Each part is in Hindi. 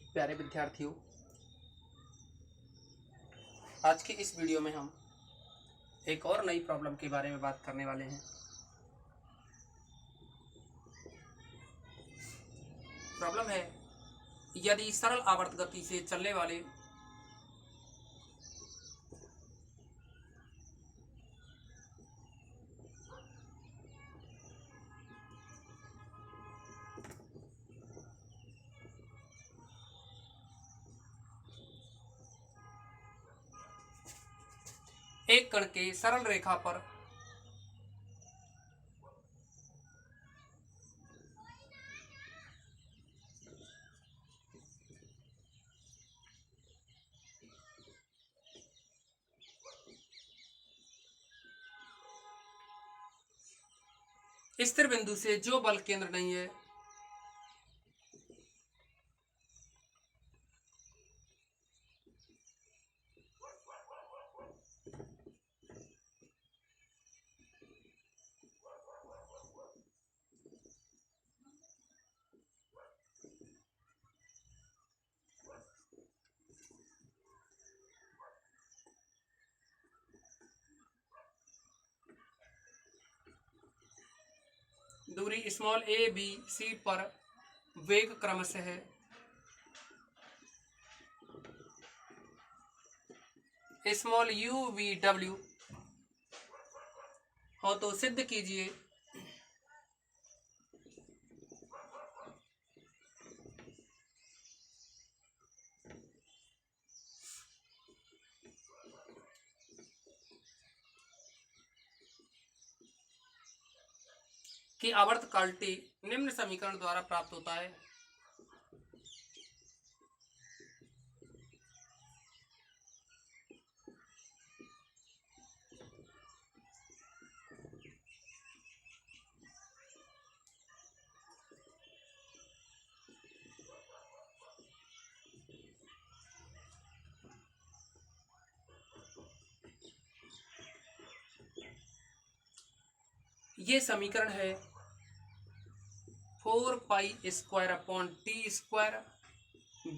प्यारे विद्यार्थियों, आज की इस वीडियो में हम एक और नई प्रॉब्लम के बारे में बात करने वाले हैं। प्रॉब्लम है, यदि सरल आवर्त गति से चलने वाले एक कण के सरल रेखा पर स्थिर बिंदु से जो बल केंद्र नहीं है दूरी स्मॉल ए बी सी पर वेग क्रमशः स्मॉल यू वी डब्ल्यू हो तो सिद्ध कीजिए कि आवर्तकाल टी निम्न समीकरण द्वारा प्राप्त होता है। ये समीकरण है 4 pi square upon T square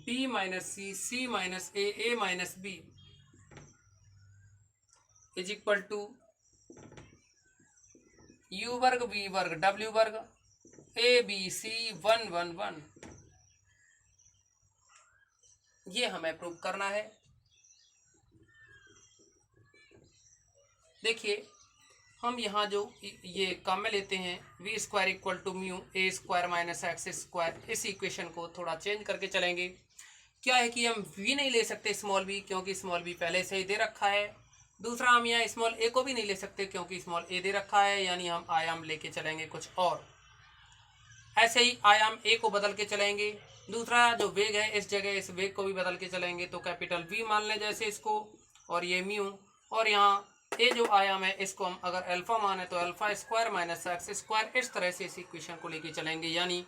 B minus C minus A minus B is equal to U वर्ग वी वर्ग डब्ल्यू वर्ग ए बी सी 1 1 1। ये हमें प्रूव करना है। देखिए, हम यहाँ जो ये काम में लेते हैं V square equal to mu A square minus X square, इस इक्वेशन को थोड़ा चेंज करके चलेंगे। क्या है कि हम वी नहीं ले सकते स्मॉल बी, क्योंकि स्मॉल बी पहले से ही दे रखा है। दूसरा, हम यहाँ स्मॉल ए को भी नहीं ले सकते क्योंकि स्मॉल ए दे रखा है, यानी हम आयाम लेके चलेंगे कुछ और। ऐसे ही आयाम ए को बदल के चलेंगे। दूसरा जो वेग है, इस जगह इस वेग को भी बदल के चलेंगे, तो कैपिटल वी मान लें जैसे इसको, और ये म्यू, और यहाँ ए जो आयाम है इसको हम अगर अल्फा माने तो alpha square minus X square, इस तरह से इस इक्वेशन को लेके चलेंगे। यानी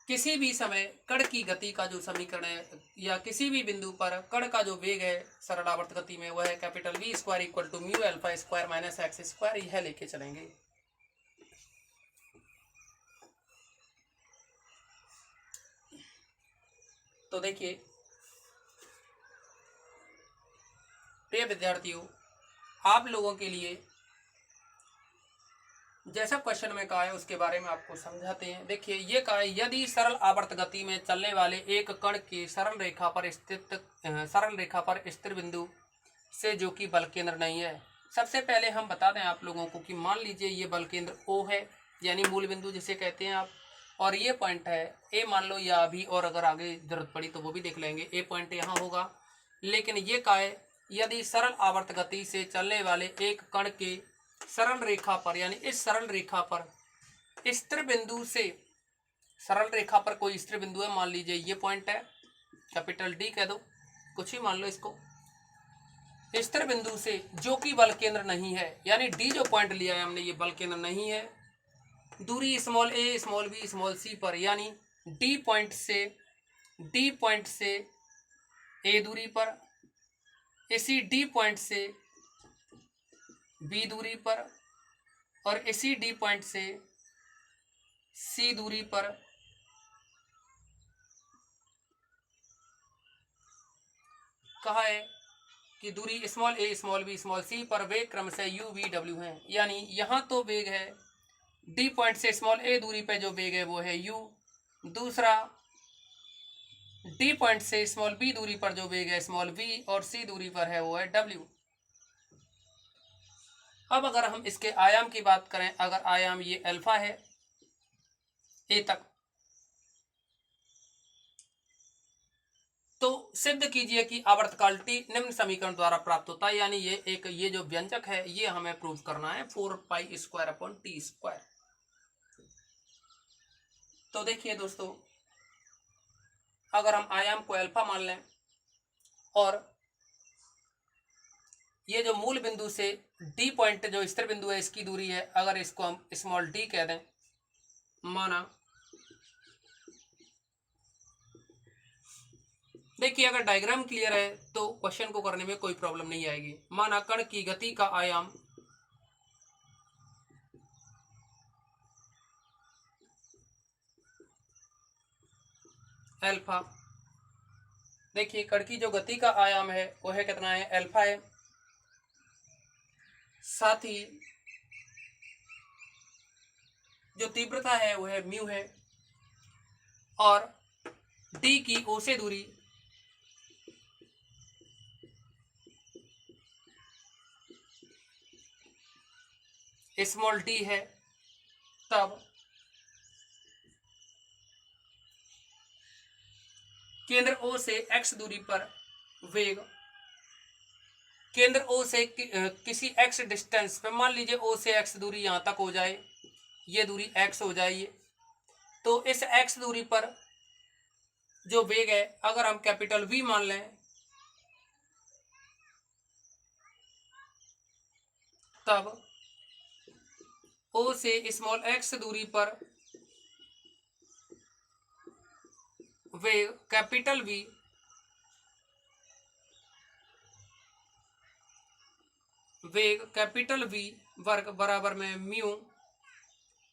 किसी भी समय कण की गति का जो समीकरण है या किसी भी बिंदु पर कण का जो वेग है सरल आवर्त गति में, वह है capital V square equal to mu alpha square minus X square, यह लेके चलेंगे। तो देखिए प्रिय विद्यार्थियों, आप लोगों के लिए जैसा क्वेश्चन में कहा है उसके बारे में आपको समझाते हैं। देखिए, ये कहा है यदि सरल आवर्त गति में चलने वाले एक कण की सरल रेखा पर स्थिर बिंदु से जो कि बल केंद्र नहीं है। सबसे पहले हम बता दें आप लोगों को कि मान लीजिए ये बल केंद्र O है, यानी मूल बिंदु जिसे कहते हैं आप, और ये पॉइंट है A मान लो, या अभी और अगर आगे जरूरत पड़ी तो वो भी देख लेंगे। A पॉइंट यहाँ होगा। लेकिन ये कहा है यदि सरल आवर्त गति से चलने वाले एक कण के सरल रेखा पर, यानी इस सरल रेखा पर स्थिर बिंदु से, सरल रेखा पर कोई स्थिर बिंदु है, मान लीजिए ये पॉइंट है, कैपिटल डी कह दो, कुछ ही मान लो इसको, स्थिर बिंदु से जो कि बल केंद्र नहीं है, यानी डी जो पॉइंट लिया है हमने, ये बल केंद्र नहीं है। दूरी स्मॉल ए स्मॉल बी स्मॉल सी पर, यानी डी पॉइंट से ए दूरी पर, इसी डी पॉइंट से बी दूरी पर, और इसी डी पॉइंट से सी दूरी पर कहा है कि दूरी स्मॉल ए स्मॉल बी स्मॉल सी पर वेग क्रम से u v w है, यानी यहाँ तो वेग है डी पॉइंट से स्मॉल ए दूरी पे जो वेग है वो है u, दूसरा डी पॉइंट से स्मॉल बी दूरी पर जो वेग है स्मॉल v और सी दूरी पर है वो है w। अब अगर हम इसके आयाम की बात करें, अगर आयाम ये अल्फा है ए तक, तो सिद्ध कीजिए कि आवर्तकाल टी निम्न समीकरण द्वारा प्राप्त होता है, यानी ये जो व्यंजक है ये हमें प्रूव करना है 4π² तो देखिए दोस्तों, अगर हम आयाम को अल्फा मान लें और ये जो मूल बिंदु से डी पॉइंट जो स्थिर बिंदु है इसकी दूरी है, अगर इसको हम स्मॉल डी कह दें, माना देखिए अगर डायग्राम क्लियर है तो क्वेश्चन को करने में कोई प्रॉब्लम नहीं आएगी। माना कण की गति का आयाम अल्फा, देखिए कण की जो गति का आयाम है वो है कितना है, अल्फा है, साथ ही जो तीव्रता है वो है म्यू है, और डी की ओ से दूरी स्मॉल डी है, तब केंद्र ओ से एक्स दूरी पर वेग केंद्र ओ से किसी एक्स डिस्टेंस पे, मान लीजिए ओ से एक्स दूरी यहाँ तक हो जाए, ये दूरी एक्स हो जाए, तो इस एक्स दूरी पर जो वेग है अगर हम कैपिटल वी मान लें, तब ओ से स्मॉल एक्स दूरी पर वेग कैपिटल वी वर्ग बराबर में म्यू,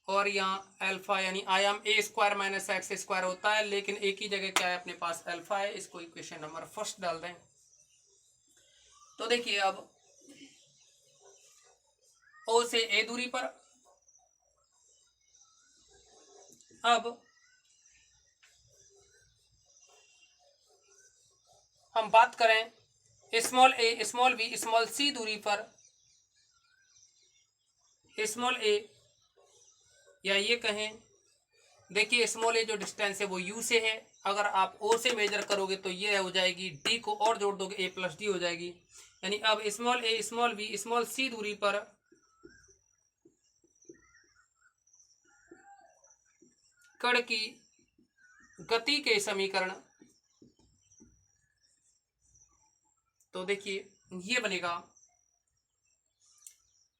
और यहाँ अल्फा यानी आयाम a² - x² होता है, लेकिन एक ही जगह क्या है अपने पास अल्फा है, इसको इक्वेशन नंबर फर्स्ट डाल दें। तो देखिए अब ओ से ए दूरी पर, अब हम बात करें स्मॉल ए स्मॉल बी स्मॉल सी दूरी पर, स्मॉल ए या ये कहें, देखिए स्मॉल ए जो डिस्टेंस है वो यू से है, अगर आप ओ से मेजर करोगे तो ये हो जाएगी, डी को और जोड़ दोगे ए प्लस डी हो जाएगी, यानी अब स्मॉल ए स्मॉल बी स्मॉल सी दूरी पर कण की गति के समीकरण, तो देखिए ये बनेगा,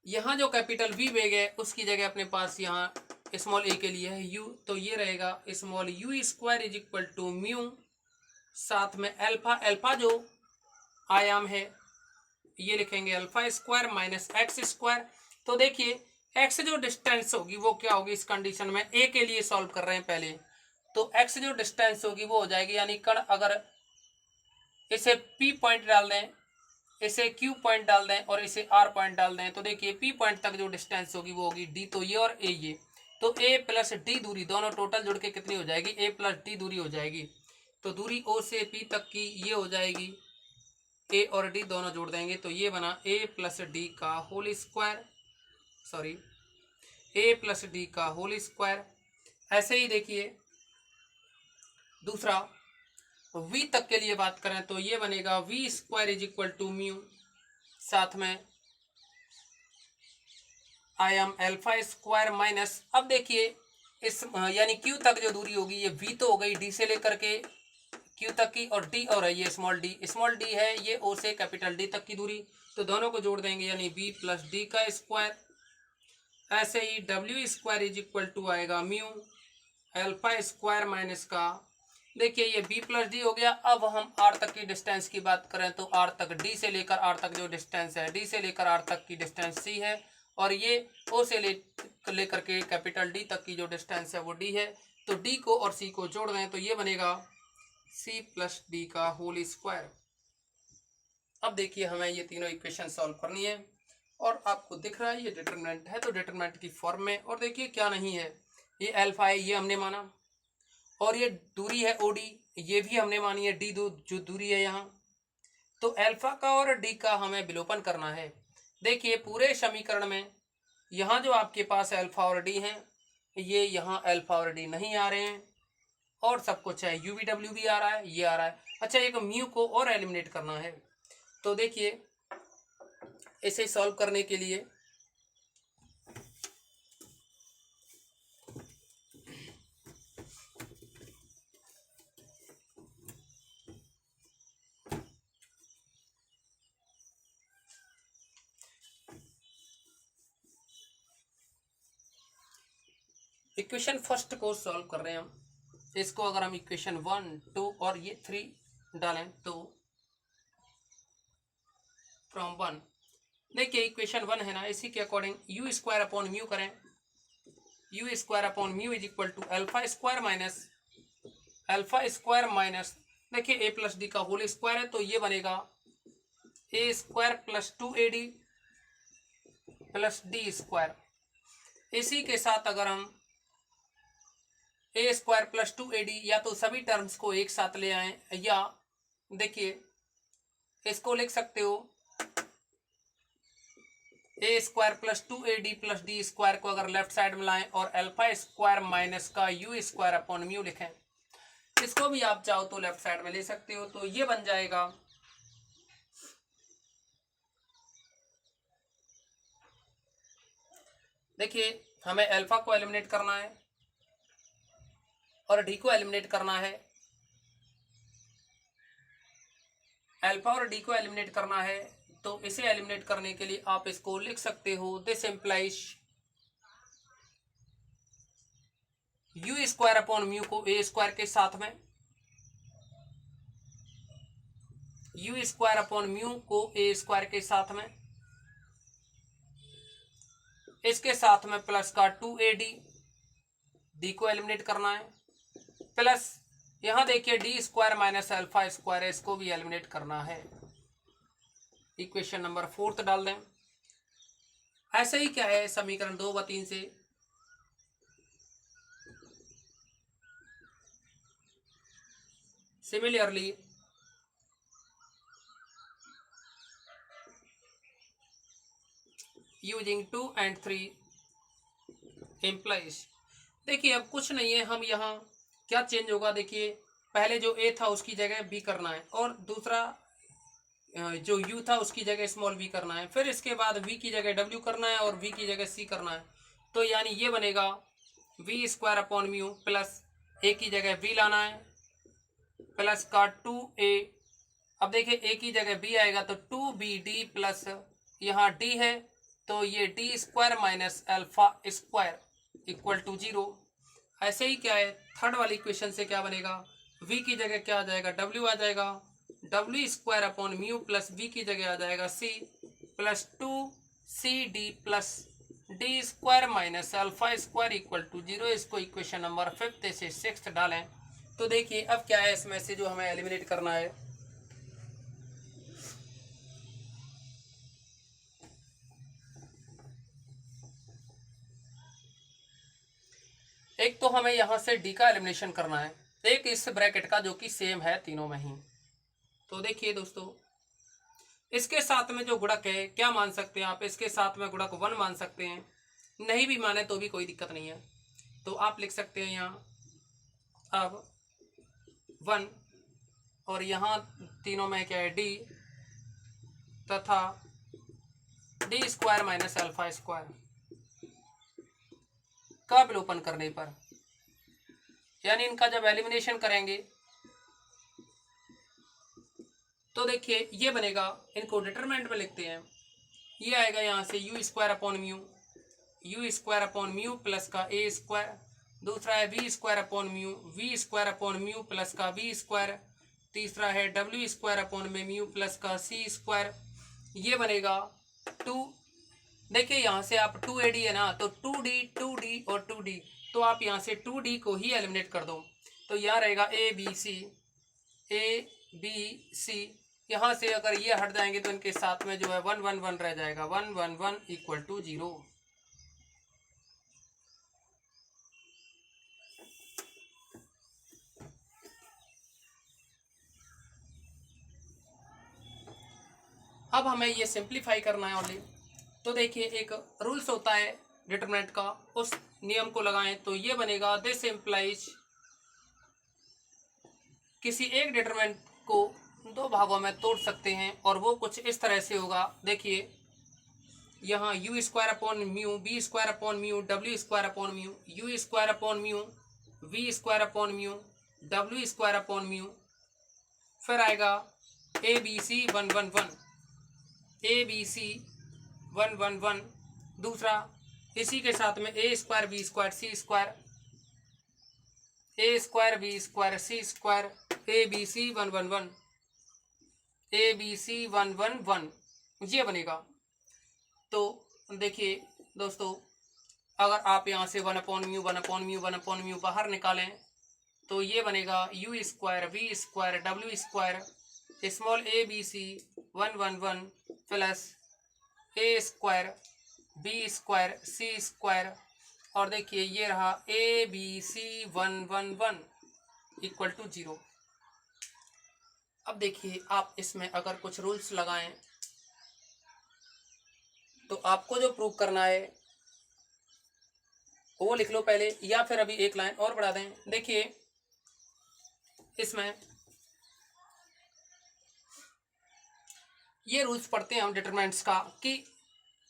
यहां जो कैपिटल वी वेग है उसकी जगह अपने पास यहाँ स्मॉल ए के लिए है यू, तो ये रहेगा स्मॉल u² = म्यू, साथ में अल्फा, अल्फा जो आयाम है ये लिखेंगे α² - x²। तो देखिए x जो डिस्टेंस होगी वो क्या होगी, इस कंडीशन में a के लिए सॉल्व कर रहे हैं पहले, तो x जो डिस्टेंस होगी वो हो जाएगी, यानी कण अगर इसे p पॉइंट डाल दें, इसे q पॉइंट डाल दें और इसे r पॉइंट डाल दें, तो देखिए p पॉइंट तक जो डिस्टेंस होगी वो होगी d, तो ये और a ये, तो a + d दूरी दोनों टोटल जुड़ के कितनी हो जाएगी, a + d दूरी हो जाएगी, तो दूरी o से p तक की ये हो जाएगी, a और d दोनों जोड़ देंगे तो ये बना a + d का होल स्क्वायर। ऐसे ही देखिए दूसरा v तक के लिए बात करें तो ये बनेगा v² = म्यू, साथ में आयाम α² माइनस, अब देखिए इस यानी q तक जो दूरी होगी ये v तो हो गई d से लेकर के q तक की, और d और ये स्मॉल d है, ये o से कैपिटल D तक की दूरी, तो दोनों को जोड़ देंगे यानी b + d का स्क्वायर। ऐसे ही w² = आएगा म्यू α² माइनस का, देखिए ये b + d हो गया। अब हम r तक की डिस्टेंस की बात करें तो r तक d से लेकर r तक जो डिस्टेंस है, d से लेकर r तक की डिस्टेंस c है, और ये o से लेकर के कैपिटल D तक की जो डिस्टेंस है वो d है, तो d को और c को जोड़ दें तो ये बनेगा c + d का होल स्क्वायर। अब देखिए हमें ये तीनों इक्वेशन सॉल्व करनी है और आपको दिख रहा है ये डिटरमिनेंट है तो डिटरमिनेंट की फॉर्म में, और देखिए क्या नहीं है, ये अल्फा है ये हमने माना, और ये दूरी है ओडी ये भी हमने मानी है, डी जो दूरी है यहाँ, तो अल्फा का और डी का हमें विलोपन करना है। देखिए पूरे समीकरण में यहाँ जो आपके पास अल्फा और डी हैं, ये यहाँ अल्फा और डी नहीं आ रहे हैं, और सब कुछ है, यू वी डब्ल्यू भी आ रहा है, ये आ रहा है। अच्छा एक म्यू को और एलिमिनेट करना है, तो देखिए इसे सॉल्व करने के लिए इक्वेशन फर्स्ट को सॉल्व कर रहे हैं हम। इसको अगर हम इक्वेशन 1 2 और ये 3 डालें तो फ्रॉम 1, देखिए इक्वेशन 1 है ना, इसी के according U square upon mu करें, U square upon mu is equal to alpha square minus देखिए ए प्लस डी का होल स्क्वायर है तो ये बनेगा A square plus 2AD plus D square. इसी के साथ अगर हम ए स्क्वायर प्लस 2AD या तो सभी टर्म्स को एक साथ ले आए, या देखिए इसको लिख सकते हो A square plus 2AD plus D square को अगर लेफ्ट साइड में लाएं और अल्फा स्क्वायर माइनस का यू स्क्वायर अपॉन म्यू लिखें, इसको भी आप चाहो तो लेफ्ट साइड में ले सकते हो, तो ये बन जाएगा देखिए हमें अल्फा को एलिमिनेट करना है और डी को एलिमिनेट करना है, अल्फा और डी को एलिमिनेट करना है, तो इसे एलिमिनेट करने के लिए आप इसको लिख सकते हो this implies you square upon mu को ए स्क्वायर के साथ में, यू स्क्वायर अपॉन म्यू को ए स्क्वायर के साथ में, इसके साथ में प्लस का 2AD, डी को एलिमिनेट करना है, प्लस यहां देखिए D square minus alpha square है, इसको भी एलिमिनेट करना है। इक्वेशन नंबर 4 डाल दें। ऐसे ही क्या है समीकरण 2 व 3 से, सिमिलरली यूजिंग 2 and 3 इम्प्लाइज, देखिए अब कुछ नहीं है, हम यहाँ क्या चेंज होगा, देखिए पहले जो ए था उसकी जगह बी करना है, और दूसरा जो यू था उसकी जगह स्मॉल वी करना है, फिर इसके बाद वी की जगह डब्ल्यू करना है और वी की जगह सी करना है, तो यानी ये बनेगा V square upon mu plus A की जगह वी लाना है प्लस का 2A, अब देखिए ए की जगह बी आएगा तो 2BD प्लस यहाँ डी है तो ये D square minus alpha square equal to 0। ऐसे ही क्या है थर्ड वाली इक्वेशन से क्या बनेगा, v की जगह क्या आ जाएगा w आ जाएगा, w square upon mu plus v की जगह आ जाएगा c plus 2CD plus D square minus alpha square equal to 0। इसको इक्वेशन नंबर 5 से 6 डालें, तो देखिए अब क्या है इसमें से जो हमें एलिमिनेट करना है, एक तो हमें यहां से डी का एलिमिनेशन करना है, एक इस ब्रैकेट का जो कि सेम है तीनों में ही। तो देखिए दोस्तों इसके साथ में जो गुणक है क्या मान सकते हैं आप, इसके साथ में गुणक 1 मान सकते हैं, नहीं भी माने तो भी कोई दिक्कत नहीं है, तो आप लिख सकते हैं यहाँ अब 1 और यहाँ तीनों में क्या है डी तथा D square minus alpha square का विलोपन करने पर, यानी इनका जब एलिमिनेशन करेंगे तो देखिए ये बनेगा, इनको डिटरमिनेंट में लिखते हैं, ये आएगा यहाँ से U square upon mu plus का ए स्क्वायर, दूसरा है V square upon mu plus का वी स्क्वायर, तीसरा है डब्ल्यू स्क्वायर अपॉन में म्यू प्लस का सी स्क्वायर, ये बनेगा 2। देखिए यहाँ से आप 2AD है ना तो 2D और 2D, तो आप यहाँ से 2D को ही एलिमिनेट कर दो, तो यहाँ रहेगा ए बी सी यहाँ से अगर ये हट जाएंगे तो इनके साथ में जो है 1 1 1 रह जाएगा, 1 1 1 इक्वल टू 0। अब हमें ये सिंप्लीफाई करना है ओनली। तो देखिए एक रूल्स होता है डिटरमिनेंट का, उस नियम को लगाएं तो ये बनेगा दिस इम्प्लाइज, किसी एक डिटरमिनेंट को दो भागों में तोड़ सकते हैं और वो कुछ इस तरह से होगा। देखिए यहाँ U square upon mu, B square upon mu, W square upon mu, U square upon mu, V square upon mu, W square upon mu, फिर आएगा ए B C 1 1 1, A B C 1 1 1। दूसरा इसी के साथ में A square B square C square, A square B square C square, A B C 1 1 1, A B C 1 1 1, ये बनेगा। तो देखिए दोस्तों, अगर आप यहाँ से 1 upon mu 1 upon mu 1 upon mu बाहर निकालें तो ये बनेगा U square V square W square small A B C 1 1 1 plus A square B square C square, और देखिए ये रहा A B C 1 1 1 equal to 0। अब देखिए आप इसमें अगर कुछ रूल्स लगाएं तो आपको जो प्रूव करना है वो लिख लो पहले, या फिर अभी एक लाइन और बढ़ा दें। देखिए इसमें ये रूल्स पढ़ते हैं हम डिटरमिनेंट्स का कि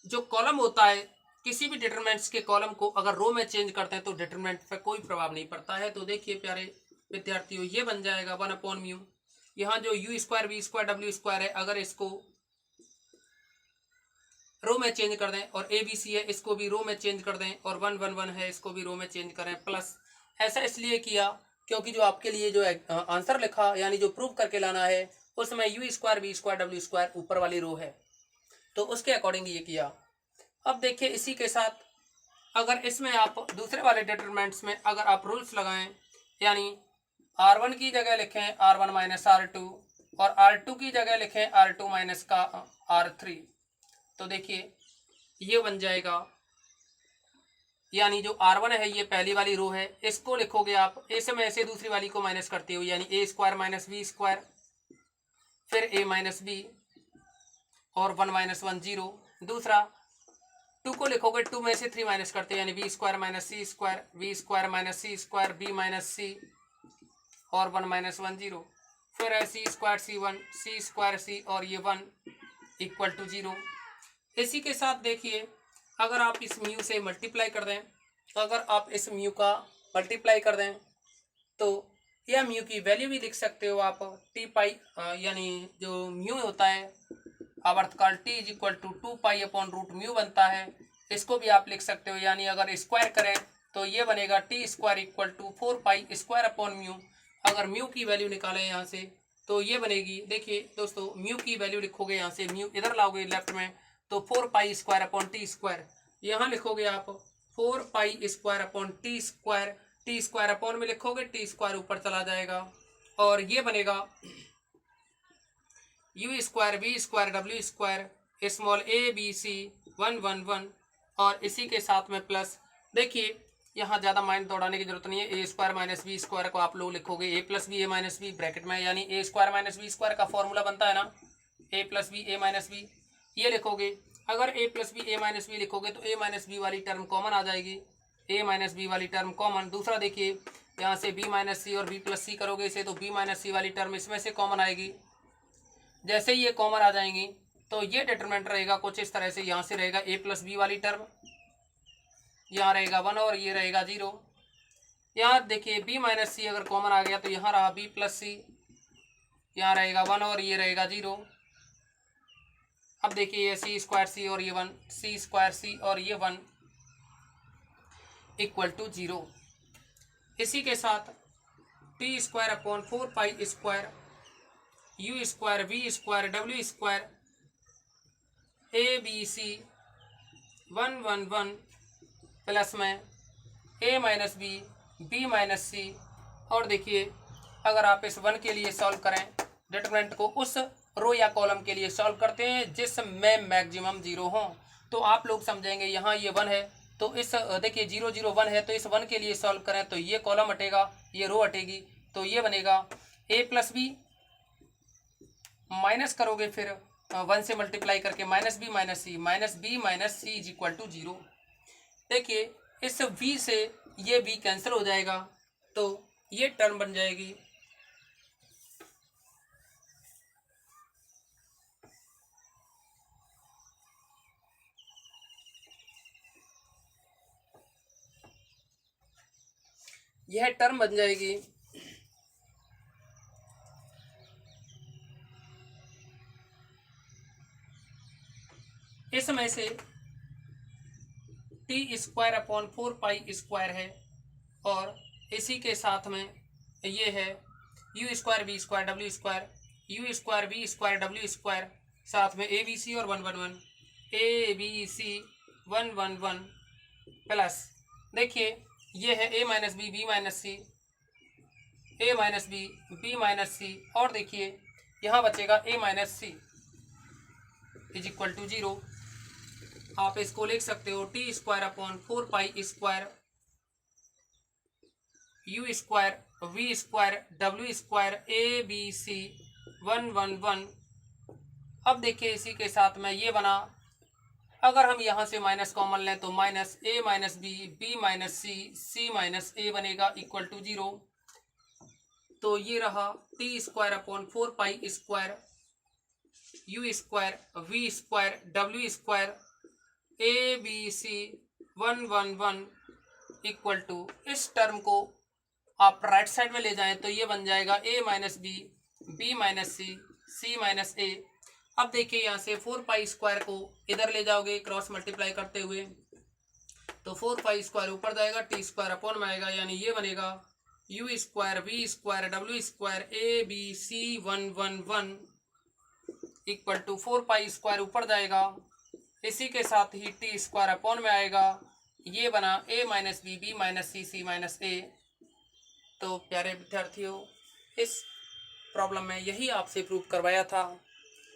जो कॉलम होता है किसी भी डिटरमिनेंट्स के कॉलम को अगर रो में चेंज करते हैं तो डिटरमिनेंट पर कोई प्रभाव नहीं पड़ता है। तो देखिए प्यारे विद्यार्थियों, ये बन जाएगा 1 अपॉन म्यू, यहाँ जो U square V square W square है अगर इसको रो में चेंज कर दें, और ए बी सी है इसको भी रो में चेंज कर दें, और 1 1 1 है इसको भी रो में चेंज करें। प्लस ऐसा इसलिए किया क्योंकि जो आपके लिए जो आंसर लिखा यानी जो प्रूव करके लाना है उसमें U square B square W square ऊपर वाली रो है, तो उसके अकॉर्डिंग ये किया। अब देखिए इसी के साथ अगर इसमें आप दूसरे वाले डिटरमिनेंट्स में अगर आप रूल्स लगाएं, यानी R1 की जगह लिखें R1 माइनस R2 और R2 की जगह लिखें R2 माइनस का R3, तो देखिए ये बन जाएगा, यानी जो R1 है ये पहली वाली रो है, इसको लिखोगे आप इस में से दूसरी वाली को माइनस करते हो, यानी ए स्क्वायर माइनस बी स्क्वायर, फिर ए माइनस बी और 1 माइनस 1 0। दूसरा 2 को लिखोगे 2 में से 3 माइनस करते हैं, यानी बी स्क्वायर माइनस सी स्क्वायर, बी स्क्वायर माइनस सी स्क्वायर, बी माइनस सी और 1 माइनस 1 0, फिर है सी स्क्वायर सी 1 सी स्क्वायर सी और ये 1 इक्वल टू 0। इसी के साथ देखिए अगर आप इस म्यू से मल्टीप्लाई कर दें, अगर आप इस म्यू का मल्टीप्लाई कर दें तो यह म्यू की वैल्यू भी लिख सकते हो आप टी पाई, यानी जो म्यू होता है आवर्तकाल T is equal to 2 pi upon root mu बनता है, इसको भी आप लिख सकते हो, यानी अगर स्क्वायर करें तो ये बनेगा T square equal to 4 pi square upon mu. अगर म्यू की वैल्यू निकालें यहाँ से तो ये बनेगी, देखिए दोस्तों म्यू की वैल्यू लिखोगे यहाँ से, म्यू इधर लाओगे लेफ्ट में तो 4 pi square upon T square, यहाँ लिखोगे आप 4 pi square upon T square upon में लिखोगे टी स्क्वायर ऊपर चला जाएगा, और ये बनेगा U square B square W square small A B C 1 1 1, और इसी के साथ में प्लस, देखिए यहाँ ज़्यादा माइंड दौड़ाने की जरूरत नहीं है, ए स्क्वायर माइनस बी स्क्वायर को आप लोग लिखोगे ए प्लस बी ए माइनस बी ब्रैकेट में, यानी ए स्क्वायर माइनस बी स्क्वायर का फॉर्मूला बनता है ना ए प्लस बी ए माइनस बी, ये लिखोगे। अगर ए प्लस बी ए माइनस बी लिखोगे तो ए माइनस बी वाली टर्म कॉमन आ जाएगी, ए माइनस बी वाली टर्म कॉमन। दूसरा देखिए यहाँ से बी माइनस सी और बी प्लस सी करोगे इसे तो बी माइनस सी वाली टर्म इसमें से कॉमन आएगी। जैसे ही ये कॉमन आ जाएंगी तो ये डिटरमिनेंट रहेगा कुछ इस तरह से, यहाँ से रहेगा ए प्लस बी वाली टर्म, यहाँ रहेगा 1 और ये रहेगा 0। यहाँ देखिए बी माइनस सी अगर कॉमन आ गया तो यहाँ रहा बी प्लस सी, यहाँ रहेगा 1 और ये रहेगा 0। अब देखिए ये सी स्क्वायर सी और ये 1 सी स्क्वायर सी और ये 1 इक्वल टू 0। इसी के साथ T square upon 4 pi square U square V square W square A B C 1 1 1 प्लस में A minus B minus C, और देखिए अगर आप इस 1 के लिए सॉल्व करें डिटरमिनेंट को उस रो या कॉलम के लिए सॉल्व करते हैं जिसमें मैक्सिमम 0 हो। तो आप लोग समझेंगे यहाँ ये 1 है, तो इस देखिए 0 0 1 है, तो इस 1 के लिए सॉल्व करें तो ये कॉलम हटेगा, ये रो हटेगी, तो ये बनेगा a प्लस बी, माइनस करोगे फिर 1 से मल्टीप्लाई करके minus B minus C is equal to 0। देखिए इस v से ये v कैंसिल हो जाएगा, तो ये टर्म बन जाएगी यह टर्म बन जाएगी इसमें से T square upon 4 pi square है, और इसी के साथ में ये है U square B square W square, U square B square W square, साथ में ए बी सी और 1 1 1, ए बी सी 1 1 1 प्लस देखिए ये है A minus B minus C, A minus B minus C, और देखिए यहाँ बचेगा A minus C is equal to 0। आप इसको लिख सकते हो T square upon 4 pi square U square V square W square A B C 1 1 1। अब देखिए इसी के साथ में ये बना, अगर हम यहाँ से माइनस कॉमन लें तो minus A minus B minus C minus A बनेगा इक्वल टू 0। तो ये रहा T square upon 4 pi square U square V square W square A B C 1 1 1 equal to, इस टर्म को आप राइट साइड में ले जाएं तो ये बन जाएगा ए minus B minus C minus ए। अब देखिए यहाँ से 4 पाई स्क्वायर को इधर ले जाओगे क्रॉस मल्टीप्लाई करते हुए, तो 4 पाई स्क्वायर ऊपर जाएगा, टी स्क्वायर अपॉन में आएगा, यानी ये बनेगा U square V square W square A B C 1 1 1 equal to 4 pi square ऊपर जाएगा, इसी के साथ ही टी स्क्वायर अपॉन में आएगा, ये बना ए minus B minus C minus ए। तो प्यारे विद्यार्थियों, इस प्रॉब्लम में यही आपसे प्रूव करवाया था।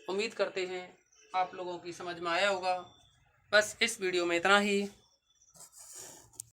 उम्मीद करते हैं आप लोगों की समझ में आया होगा। बस इस वीडियो में इतना ही।